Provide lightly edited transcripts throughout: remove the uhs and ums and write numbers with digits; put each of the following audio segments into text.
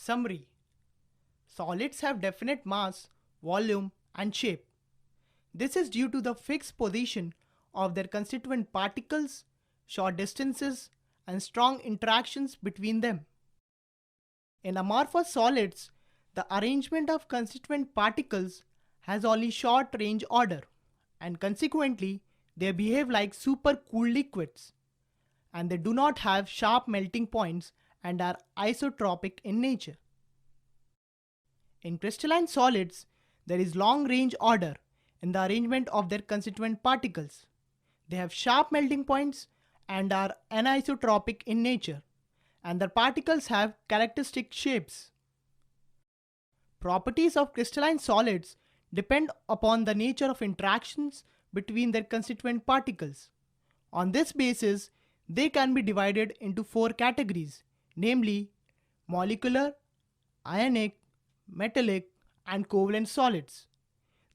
Summary. Solids have definite mass, volume, and shape. This is due to the fixed position of their constituent particles, short distances, and strong interactions between them. In amorphous solids, the arrangement of constituent particles has only short range order, and consequently, they behave like supercooled liquids, and they do not have sharp melting points and are isotropic in nature. In crystalline solids, there is long range order in the arrangement of their constituent particles. They have sharp melting points and are anisotropic in nature, and their particles have characteristic shapes. Properties of crystalline solids depend upon the nature of interactions between their constituent particles. On this basis, they can be divided into four categories, namely molecular, ionic, metallic, and covalent solids.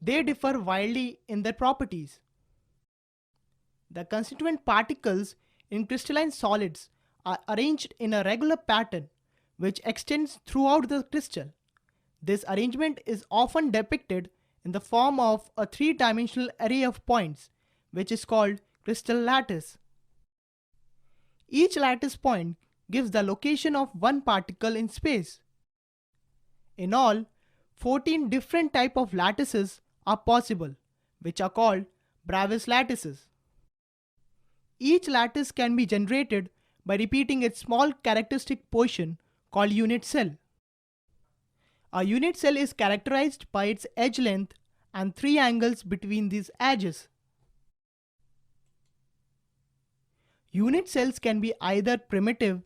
They differ wildly in their properties. The constituent particles in crystalline solids are arranged in a regular pattern which extends throughout the crystal. This arrangement is often depicted in the form of a three-dimensional array of points, which is called crystal lattice. Each lattice point gives the location of one particle in space. In all, 14 different types of lattices are possible, which are called Bravais lattices. Each lattice can be generated by repeating its small characteristic portion called unit cell. A unit cell is characterized by its edge length and three angles between these edges. Unit cells can be either primitive,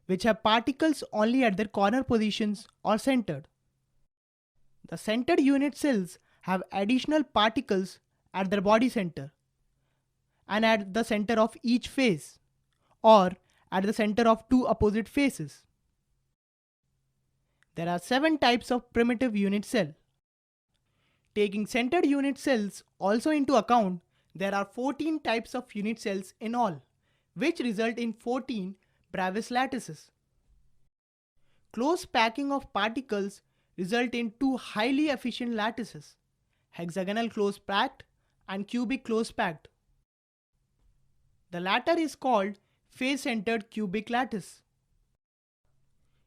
which have particles only at their corner positions, or centered. The centered unit cells have additional particles at their body center and at the center of each face, or at the center of two opposite faces. There are 7 types of primitive unit cell. Taking centered unit cells also into account, there are 14 types of unit cells in all, which result in 14 Bravais lattices. Close packing of particles result in 2 highly efficient lattices, hexagonal close packed and cubic close packed. The latter is called face-centered cubic lattice.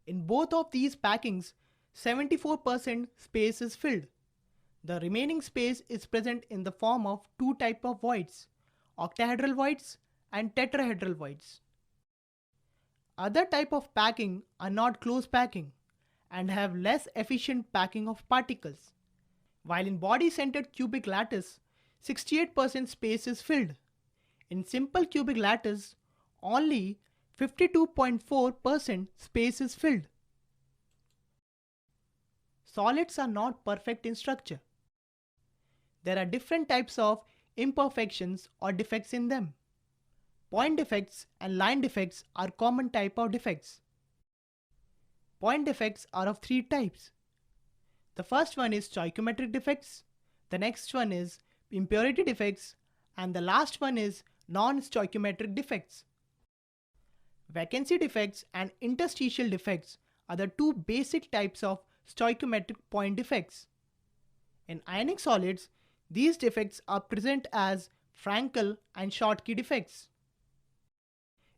In both of these packings, 74% space is filled. The remaining space is present in the form of 2 types of voids, octahedral voids and tetrahedral voids. Other type of packing are not close packing and have less efficient packing of particles. While in body-centered cubic lattice, 68% space is filled. In simple cubic lattice, only 52.4% space is filled. Solids are not perfect in structure. There are different types of imperfections or defects in them. Point defects and line defects are common type of defects. Point defects are of 3 types. The first one is stoichiometric defects, the next one is impurity defects, and the last one is non-stoichiometric defects. Vacancy defects and interstitial defects are the 2 basic types of stoichiometric point defects. In ionic solids, these defects are present as Frankel and Schottky defects.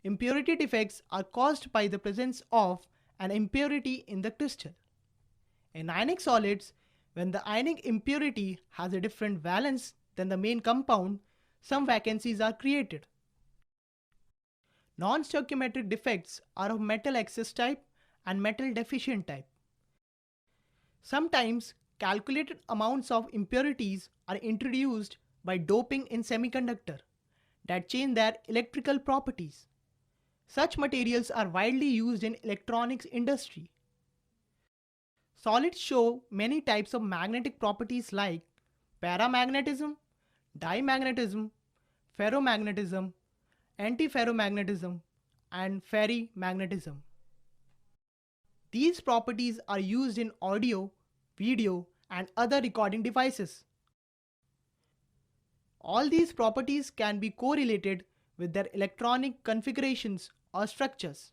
Impurity defects are caused by the presence of an impurity in the crystal. In ionic solids, when the ionic impurity has a different valence than the main compound, some vacancies are created. Non-stoichiometric defects are of metal excess type and metal deficient type. Sometimes calculated amounts of impurities are introduced by doping in semiconductor that change their electrical properties. Such materials are widely used in electronics industry. Solids show many types of magnetic properties like paramagnetism, dimagnetism, ferromagnetism, antiferromagnetism, and ferrimagnetism. These properties are used in audio, video, and other recording devices. All these properties can be correlated with their electronic configurations or structures.